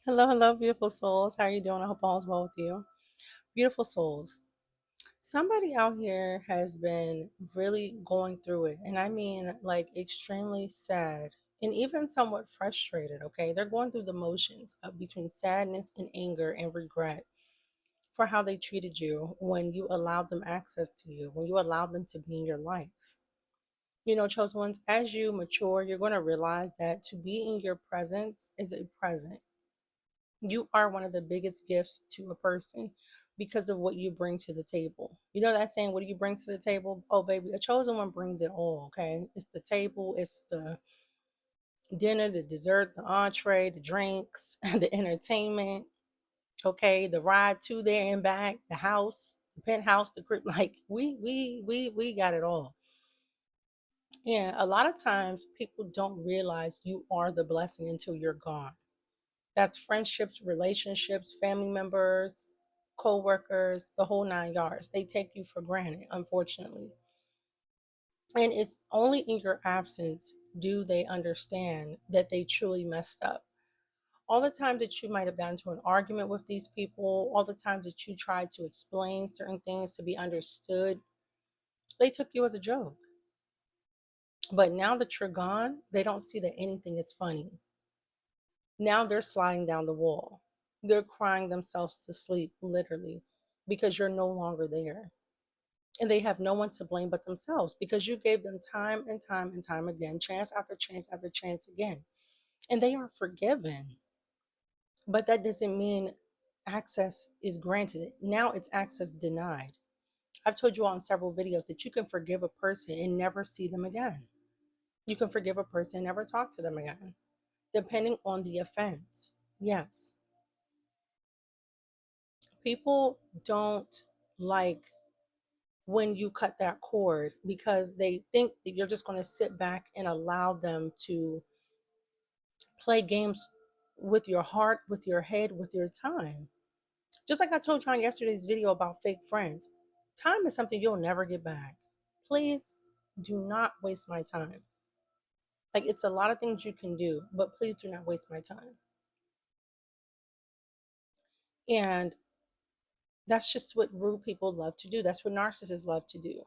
Hello, hello, beautiful souls. How are you doing? I hope all is well with you. Beautiful souls. Somebody out here has been really going through it, and I mean like extremely sad and even somewhat frustrated, okay? They're going through the motions of between sadness and anger and regret for how they treated you when you allowed them access to you, when you allowed them to be in your life. Chosen ones, as you mature, you're going to realize that to be in your presence is a present. You are one of the biggest gifts to a person because of what you bring to the table. You know that saying, what do you bring to the table? Oh, baby, a chosen one brings it all, okay? It's the table, it's the dinner, the dessert, the entree, the drinks, the entertainment, okay? The ride to there and back, the house, the penthouse, the crib. Like, we got it all. And a lot of times people don't realize you are the blessing until you're gone. That's friendships, relationships, family members, co-workers, the whole nine yards. They take you for granted, unfortunately. And it's only in your absence do they understand that they truly messed up. All the time that you might have gotten into an argument with these people, all the times that you tried to explain certain things to be understood, they took you as a joke. But now that you're gone, they don't see that anything is funny. Now they're sliding down the wall. They're crying themselves to sleep, literally, because you're no longer there. And they have no one to blame but themselves because you gave them time and time and time again, chance after chance after chance again. And they are forgiven. But that doesn't mean access is granted. Now it's access denied. I've told you on several videos that you can forgive a person and never see them again. You can forgive a person and never talk to them again, depending on the offense. Yes, people don't like when you cut that cord because they think that you're just going to sit back and allow them to play games with your heart, with your head, with your time. Just like I told you on yesterday's video about fake friends, time is something you'll never get back. Please do not waste my time. Like, it's a lot of things you can do, but please do not waste my time. And that's just what rude people love to do. That's what narcissists love to do.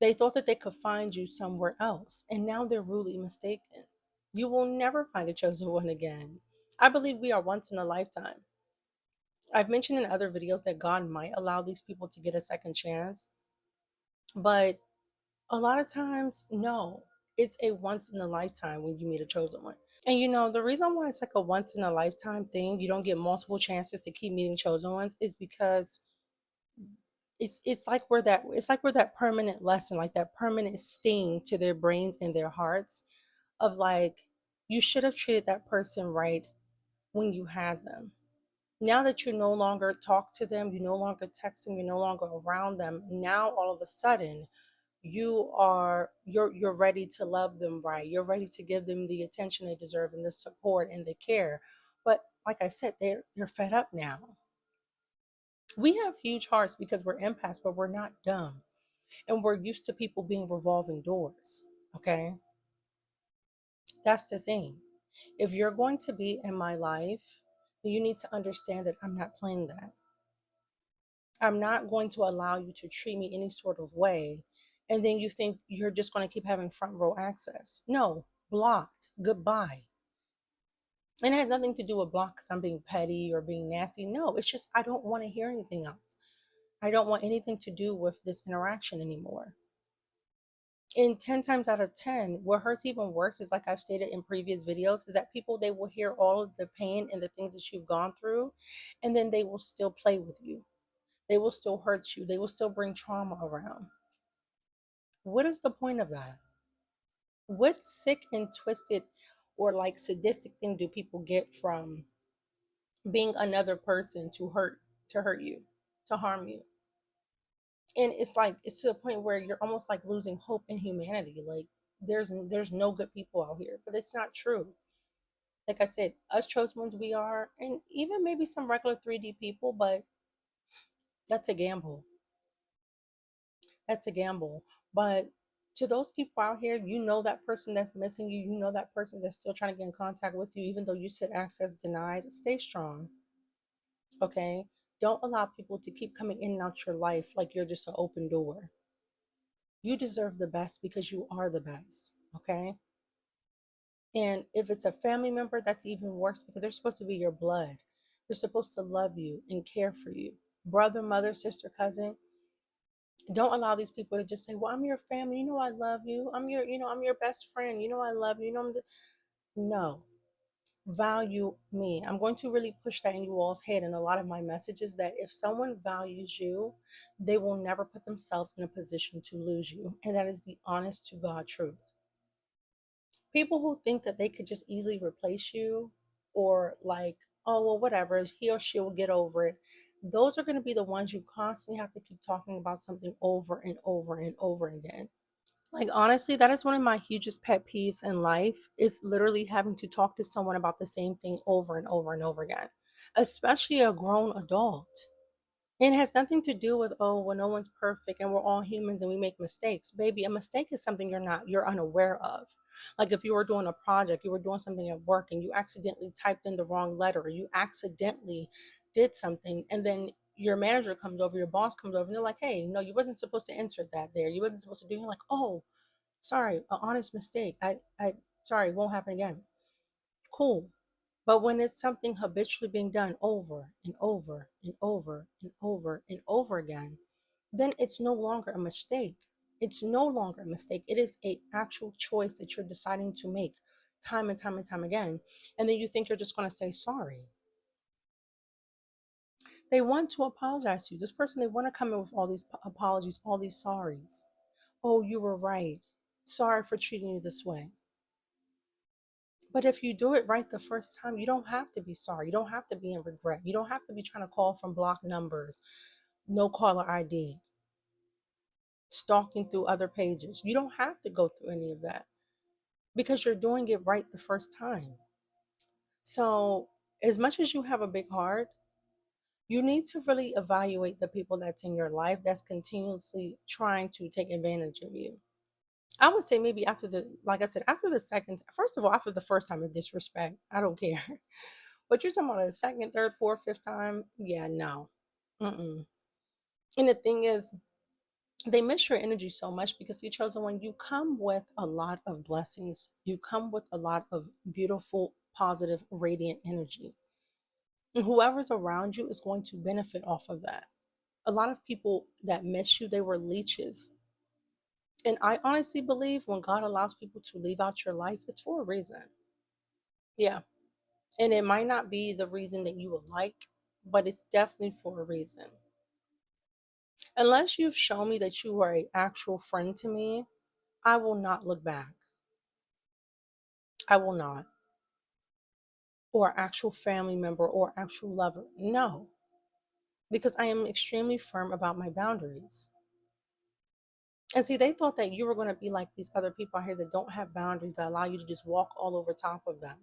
They thought that they could find you somewhere else, and now they're rudely mistaken. You will never find a chosen one again. I believe we are once in a lifetime. I've mentioned in other videos that God might allow these people to get a second chance, but a lot of times, no. It's a once in a lifetime when you meet a chosen one. And the reason why it's like a once in a lifetime thing, you don't get multiple chances to keep meeting chosen ones, is because it's like we're that permanent lesson, like that permanent sting to their brains and their hearts of like, you should have treated that person right when you had them. Now that you no longer talk to them, you no longer text them, you're no longer around them, now all of a sudden you're ready to love them right. You're ready to give them the attention they deserve and the support and the care. But like I said, they're fed up now. We have huge hearts because we're empaths, but we're not dumb. And we're used to people being revolving doors. Okay. That's the thing. If you're going to be in my life, then you need to understand that I'm not playing that. I'm not going to allow you to treat me any sort of way. And then you think you're just going to keep having front row access. No, blocked. Goodbye. And it has nothing to do with block because I'm being petty or being nasty. No, it's just I don't want to hear anything else. I don't want anything to do with this interaction anymore. And 10 times out of 10, what hurts even worse is, like I've stated in previous videos, is that people, they will hear all of the pain and the things that you've gone through, and then they will still play with you. They will still hurt you. They will still bring trauma around. What is the point of that? What sick and twisted or like sadistic thing do people get from being another person to hurt you, to harm you? And it's like, it's to the point where you're almost like losing hope in humanity. Like, there's no good people out here, but it's not true. Like I said, us chosen ones, we are, and even maybe some regular 3D people, but that's a gamble. That's a gamble. But To those people out here, you know that person that's missing you, you know that person that's still trying to get in contact with you, even though you said access denied, stay strong, okay? Don't allow people to keep coming in and out your life like you're just an open door. You deserve the best because you are the best, okay? And if it's a family member, that's even worse because they're supposed to be your blood. They're supposed to love you and care for you. Brother, mother, sister, cousin, don't allow these people to just say, "Well, I'm your family. You know I love you. I'm your best friend. You know I love you. You know No. Value me. I'm going to really push that in you all's head in a lot of my messages that if someone values you, they will never put themselves in a position to lose you. And that is the honest to God truth. People who think that they could just easily replace you or like, oh, well, whatever, he or she will get over it. Those are going to be the ones you constantly have to keep talking about something over and over and over again. Like honestly, that is one of my hugest pet peeves in life is literally having to talk to someone about the same thing over and over and over again, especially a grown adult. And it has nothing to do with, oh, well, no one's perfect and we're all humans and we make mistakes. Baby, a mistake is something you're unaware of. Like if you were doing a project, you were doing something at work and you accidentally typed in the wrong letter or you accidentally did something and then your manager comes over, your boss comes over and they're like, hey, no, you wasn't supposed to insert that there. You wasn't supposed to do it. You're like, oh, sorry, an honest mistake. I sorry, it won't happen again. Cool. But when it's something habitually being done over and over and over and over and over again, then it's no longer a mistake. It's no longer a mistake. It is a actual choice that you're deciding to make time and time and time again. And then you think you're just going to say sorry. They want to apologize to you. This person, they want to come in with all these apologies, all these sorries. Oh, you were right. Sorry for treating you this way. But if you do it right the first time, you don't have to be sorry. You don't have to be in regret. You don't have to be trying to call from blocked numbers, no caller ID, stalking through other pages. You don't have to go through any of that because you're doing it right the first time. So, as much as you have a big heart, you need to really evaluate the people that's in your life that's continuously trying to take advantage of you. I would say maybe after like I said, after the second, first of all, after the first time is disrespect. I don't care. But you're talking about a second, third, fourth, fifth time? Yeah, no. Mm-mm. And the thing is, they miss your energy so much because you chosen one. You come with a lot of blessings. You come with a lot of beautiful, positive, radiant energy. And whoever's around you is going to benefit off of that. A lot of people that miss you, they were leeches. And I honestly believe when God allows people to leave out your life, it's for a reason. Yeah. And it might not be the reason that you would like, but it's definitely for a reason. Unless you've shown me that you are an actual friend to me, I will not look back. I will not. Or actual family member or actual lover. No, because I am extremely firm about my boundaries. And see, they thought that you were going to be like these other people out here that don't have boundaries that allow you to just walk all over top of them.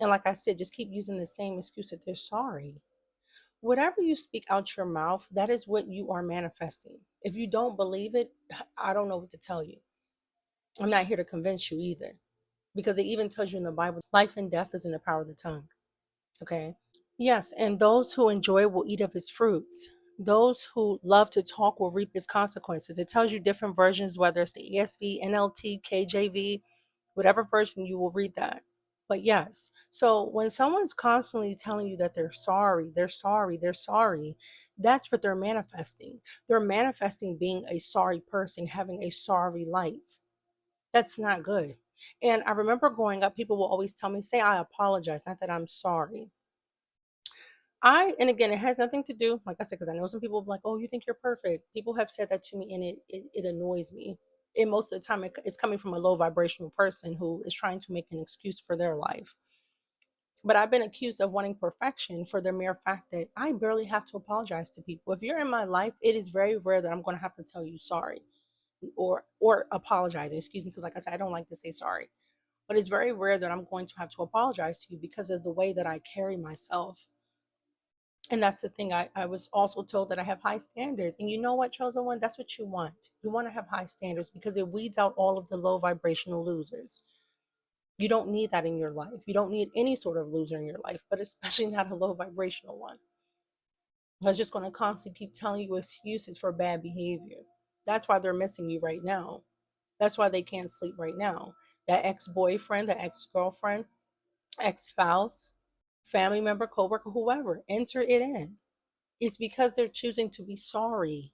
And like I said, just keep using the same excuse that they're sorry. Whatever you speak out your mouth, that is what you are manifesting. If you don't believe it, I don't know what to tell you. I'm not here to convince you either, because it even tells you in the Bible, life and death is in the power of the tongue. Okay. Yes. And those who enjoy will eat of his fruits. Those who love to talk will reap his consequences. It tells you different versions, whether it's the ESV, NLT, KJV, whatever version you will read that. But yes, so when someone's constantly telling you that they're sorry, they're sorry, they're sorry, that's what they're manifesting. They're manifesting being a sorry person, having a sorry life. That's not good. And I remember growing up, people will always tell me, say, I apologize, not that I'm sorry. And again, it has nothing to do, like I said, because I know some people be like, oh, you think you're perfect. People have said that to me and it annoys me. And most of the time, it's coming from a low vibrational person who is trying to make an excuse for their life. But I've been accused of wanting perfection for the mere fact that I barely have to apologize to people. If you're in my life, it is very rare that I'm going to have to tell you sorry or apologizing. Excuse me, because like I said, I don't like to say sorry. But it's very rare that I'm going to have to apologize to you because of the way that I carry myself. And that's the thing. I was also told that I have high standards. And you know what, chosen one? That's what you want. You want to have high standards because it weeds out all of the low vibrational losers. You don't need that in your life. You don't need any sort of loser in your life, but especially not a low vibrational one. That's just going to constantly keep telling you excuses for bad behavior. That's why they're missing you right now. That's why they can't sleep right now. That ex boyfriend, that ex girlfriend, ex spouse, family member, coworker, whoever, enter it in. It's because they're choosing to be sorry.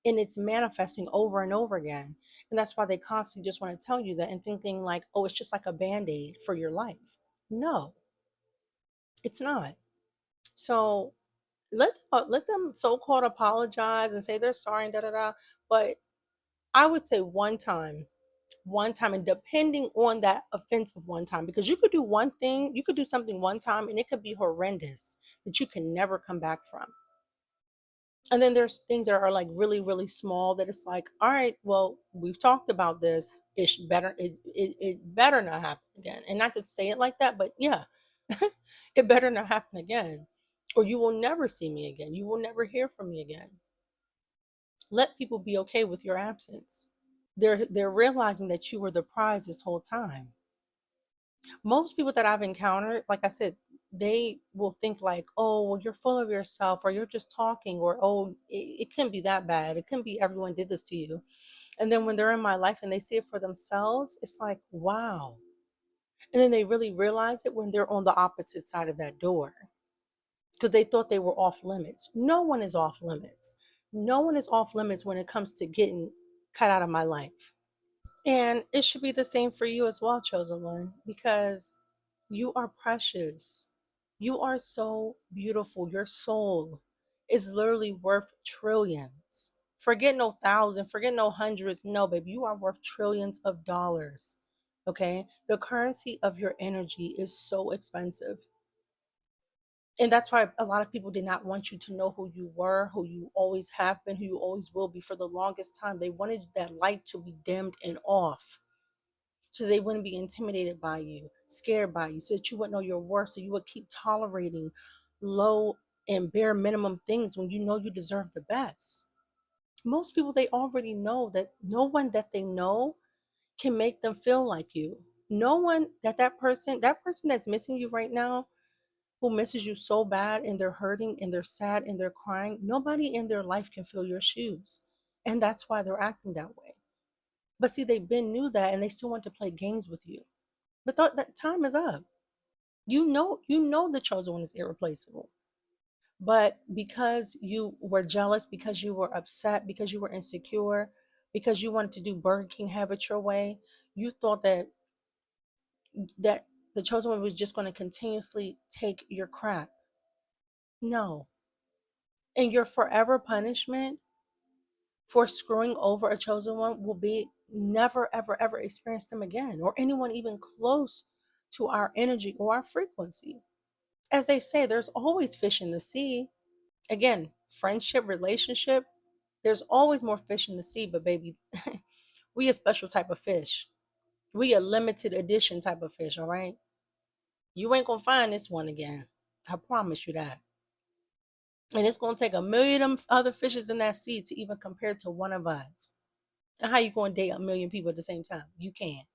And it's manifesting over and over again. And that's why they constantly just want to tell you that and thinking like, oh, it's just like a band aid for your life. No, it's not. So let them so-called apologize and say they're sorry and da da da. But I would say one time, and depending on that offense of one time, because you could do one thing, you could do something one time, and it could be horrendous that you can never come back from. And then there's things that are like really, really small that it's like, all right, well, we've talked about this. It better not happen again. And not to say it like that, but yeah, it better not happen again. Or you will never see me again. You will never hear from me again. Let people be okay with your absence. They're realizing that you were the prize this whole time. Most people that I've encountered, like I said, they will think like, oh, well, you're full of yourself, or you're just talking, or oh, it couldn't be that bad. It couldn't be everyone did this to you. And then when they're in my life and they see it for themselves, it's like, wow. And then they really realize it when they're on the opposite side of that door because they thought they were off limits. No one is off limits. No one is off limits when it comes to getting cut out of my life. And it should be the same for you as well, chosen one, because you are precious. You are so beautiful. Your soul is literally worth trillions. Forget no thousand, forget no hundreds. No, baby, you are worth trillions of dollars. Okay? The currency of your energy is so expensive. And that's why a lot of people did not want you to know who you were, who you always have been, who you always will be for the longest time. They wanted that light to be dimmed and off so they wouldn't be intimidated by you, scared by you, so that you wouldn't know your worth, so you would keep tolerating low and bare minimum things when you know you deserve the best. Most people, they already know that no one that they know can make them feel like you. No one that person that's missing you right now, who misses you so bad and they're hurting and they're sad and they're crying, nobody in their life can fill your shoes. And that's why they're acting that way. But see, they've been knew that and they still want to play games with you. But that time is up. You know the chosen one is irreplaceable. But because you were jealous, because you were upset, because you were insecure, because you wanted to do Burger King, have it your way, you thought that the chosen one was just going to continuously take your crap. No. And your forever punishment for screwing over a chosen one will be never, ever, ever experience them again, or anyone even close to our energy or our frequency. As they say, there's always fish in the sea. Again, friendship, relationship, there's always more fish in the sea, but baby, we a special type of fish. We a limited edition type of fish, all right? You ain't gonna find this one again. I promise you that. And it's gonna take a million of other fishes in that sea to even compare to one of us. And how you gonna date a million people at the same time? You can't.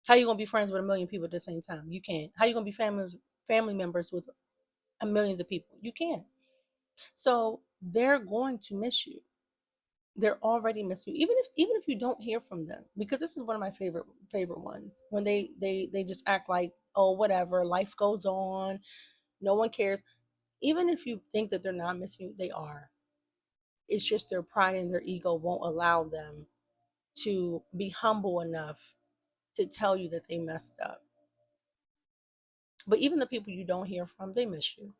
How you gonna be friends with a million people at the same time? You can't. How you gonna be family members with a millions of people? You can't. So they're going to miss you. They're already missing you. Even if you don't hear from them, because this is one of my favorite ones. When they just act like, oh, whatever, life goes on, no one cares. Even if you think that they're not missing you, they are. It's just their pride and their ego won't allow them to be humble enough to tell you that they messed up. But even the people you don't hear from, they miss you.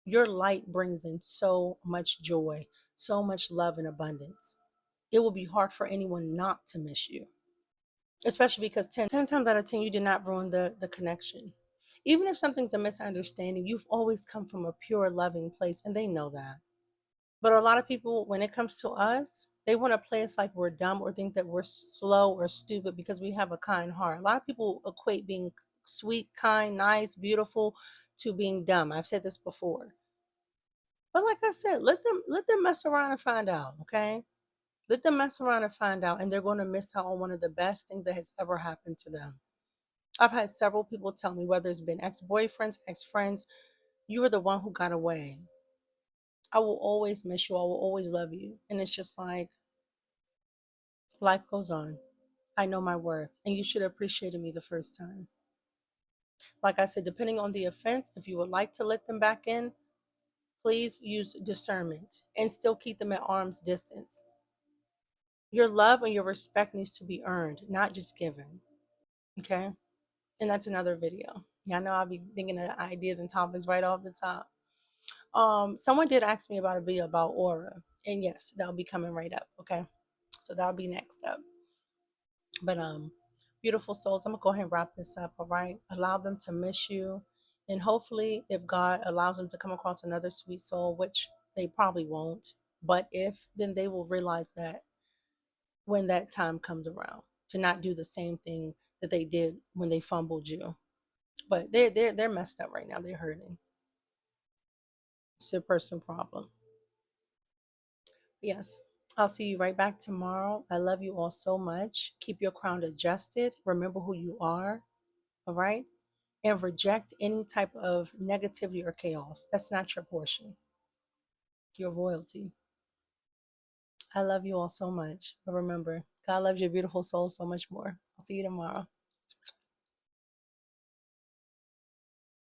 Your light brings in so much joy, so much love and abundance. It will be hard for anyone not to miss you, especially because 10 times out of 10, you did not ruin the connection. Even if something's a misunderstanding, you've always come from a pure, loving place, and they know that. But a lot of people, when it comes to us, they want to play us like we're dumb or think that we're slow or stupid because we have a kind heart. A lot of people equate being sweet, kind, nice, beautiful, to being dumb. I've said this before. But like I said, let them mess around and find out, okay? Let them mess around and find out, and they're going to miss out on one of the best things that has ever happened to them. I've had several people tell me, whether it's been ex-boyfriends, ex-friends, you were the one who got away. I will always miss you. I will always love you. And it's just like life goes on. I know my worth, and you should have appreciated me the first time. Like I said, depending on the offense, if you would like to let them back in, please use discernment and still keep them at arm's distance. Your love and your respect needs to be earned, not just given. Okay? And that's another video. Yeah, I know I'll be thinking of ideas and topics right off the top. Someone did ask me about a video about aura. And yes, that'll be coming right up. Okay. So that'll be next up. But beautiful souls, I'm gonna go ahead and wrap this up, all right? Allow them to miss you. And hopefully, if God allows them to come across another sweet soul, which they probably won't, but if, then they will realize that when that time comes around, to not do the same thing that they did when they fumbled you. But they're messed up right now. They're hurting. It's a personal problem. Yes. I'll see you right back tomorrow. I love you all so much. Keep your crown adjusted. Remember who you are. All right. And reject any type of negativity or chaos. That's not your portion. Your royalty. I love you all so much. But remember, God loves your beautiful soul so much more. I'll see you tomorrow.